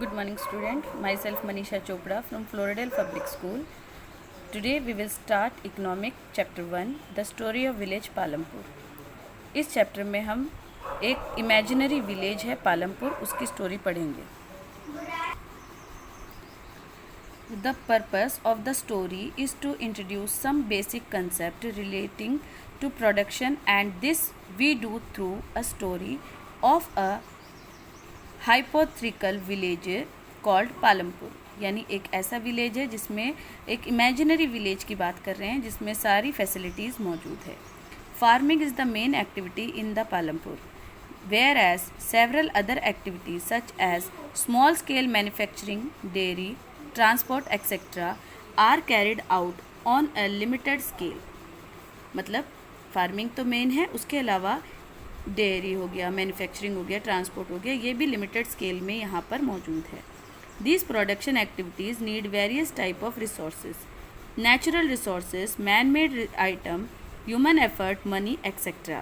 Good morning student, myself Manisha Chopra from Floridale Public School. Today we will start Economic Chapter 1, The Story of Village Palampur. इस chapter में हम एक imaginary village है पालमपुर, उसकी story पढ़ेंगे. The purpose of the story is to introduce some basic concept relating to production, and this we do through a story of a hypothetical village called Palampur. यानी एक ऐसा विलेज है जिसमें एक इमेजिनरी विलेज की बात कर रहे हैं जिसमें सारी फैसिलिटीज़ मौजूद है. Farming is the main activity in the Palampur, whereas several other activities such as small scale manufacturing, dairy, transport etcetera are carried out on a limited scale. मतलब फार्मिंग तो मेन है, उसके अलावा डेयरी हो गया, manufacturing हो गया, transport हो गया, ये भी लिमिटेड स्केल में यहाँ पर मौजूद है. These production activities need various type of resources, natural resources, man made item, human effort, money etcetera.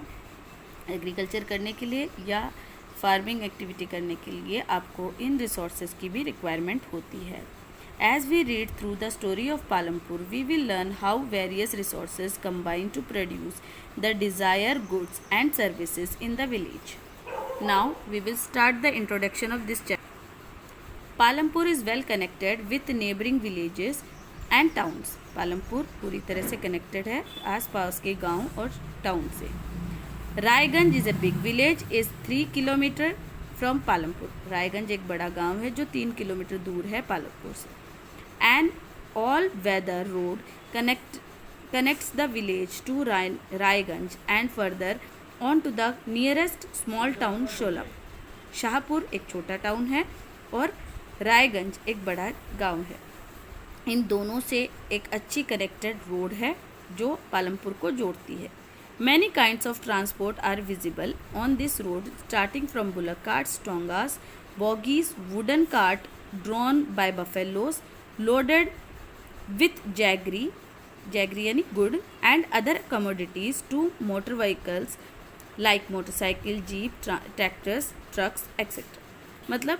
Agriculture करने के लिए या फार्मिंग एक्टिविटी करने के लिए आपको इन रिसोर्सेज की भी रिक्वायरमेंट होती है. As we read through the story of Palampur, we will learn how various resources combine to produce the desired goods and services in the village. Now, we will start the introduction of this chapter. Palampur is well connected with neighboring villages and towns. Palampur पूरी तरह से connected है आसपास के गांव और town से. Raiganj is a big village, is 3 kilometer from Palampur. Raiganj एक बड़ा गांव है जो 3 किलोमीटर दूर है पालमपुर से. An all-weather road connects the village to Raiganj and further on to the nearest small town Sholab. Shahpur एक छोटा टाउन है और रायगंज एक बड़ा गांव है. इन दोनों से एक अच्छी कनेक्टेड रोड है जो पालमपुर को जोड़ती है. Many kinds of transport are visible on this road, starting from bullock carts, tongas, bogies, wooden cart drawn by buffaloes, loaded with jaggery यानी गुड़, and other commodities to motor vehicles like motorcycle, jeep, tractors, trucks, etc. मतलब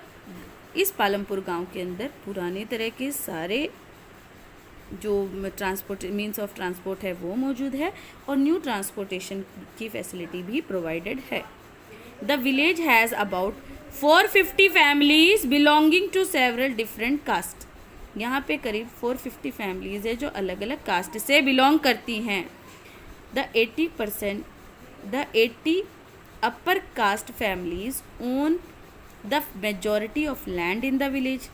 इस पालमपुर गांव के अंदर पुराने तरह के सारे जो ट्रांसपोर्ट मीन्स ऑफ ट्रांसपोर्ट है वो मौजूद है और न्यू ट्रांसपोर्टेशन की फैसिलिटी भी प्रोवाइडेड है. The village has about 450 families belonging to several different caste. यहाँ पे करीब 450 फैमिलीज है जो अलग अलग कास्ट से बिलोंग करती हैं. The 80 upper caste families own the majority of land in the village.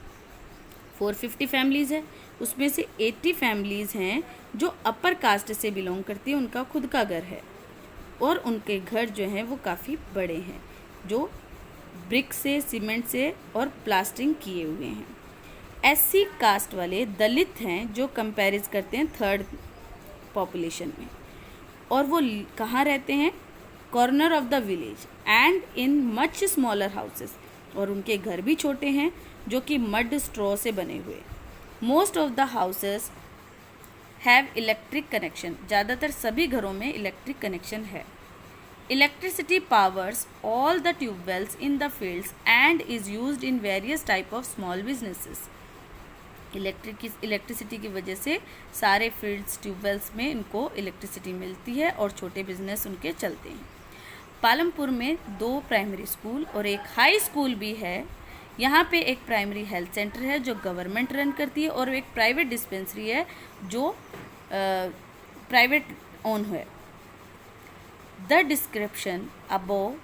450 families है, उसमें से 80 फैमिलीज हैं जो अपर कास्ट से बिलोंग करती है, उनका खुद का घर है और उनके घर जो हैं वो काफ़ी बड़े हैं जो ब्रिक से, सीमेंट से और प्लास्टरिंग किए हुए हैं. एससी कास्ट वाले दलित हैं जो कंपेरिज करते हैं थर्ड पॉपुलेशन में और वो कहाँ रहते हैं? Corner of the village and in much smaller houses. और उनके घर भी छोटे हैं जो कि मड स्ट्रॉ से बने हुए. Most of the houses have electric connection. ज़्यादातर सभी घरों में इलेक्ट्रिक कनेक्शन है. Electricity powers all the tube wells in the fields and is used in various type of small businesses. Electricity की वजह से सारे फील्ड्स, ट्यूबवेल्स में इनको इलेक्ट्रिसिटी मिलती है और छोटे बिजनेस उनके चलते हैं. पालमपुर में 2 प्राइमरी स्कूल और एक हाई स्कूल भी है. यहाँ पे एक प्राइमरी हेल्थ सेंटर है जो गवर्नमेंट रन करती है और एक प्राइवेट डिस्पेंसरी है जो प्राइवेट ओन है. The description above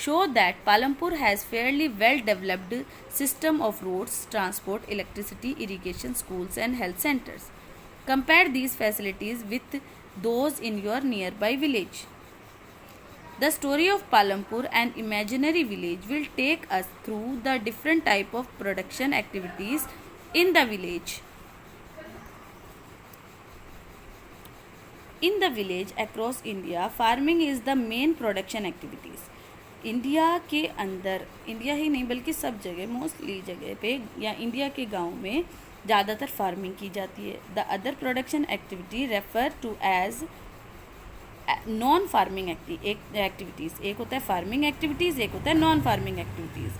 show that Palampur has fairly well developed system of roads, transport, electricity, irrigation, schools and health centers. Compare these facilities with those in your nearby village. The story of Palampur, an imaginary village, will take us through the different type of production activities in the village. In the village across India, farming is the main production activities. India के अंदर, India ही नहीं बल्कि सब जगह, mostly जगह पे या India के गांव में ज़्यादातर फार्मिंग की जाती है. The other production activity refer to as non farming activities. एक होता है फार्मिंग एक्टिविटीज़, एक होता है नॉन फार्मिंग एक्टिविटीज़.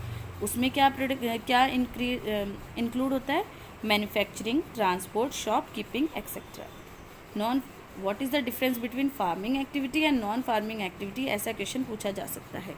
उसमें क्या इंक्लूड होता है? Manufacturing, transport, shop keeping etcetera. What is the difference between farming activity and non farming activity, ऐसा क्वेश्चन पूछा जा सकता है।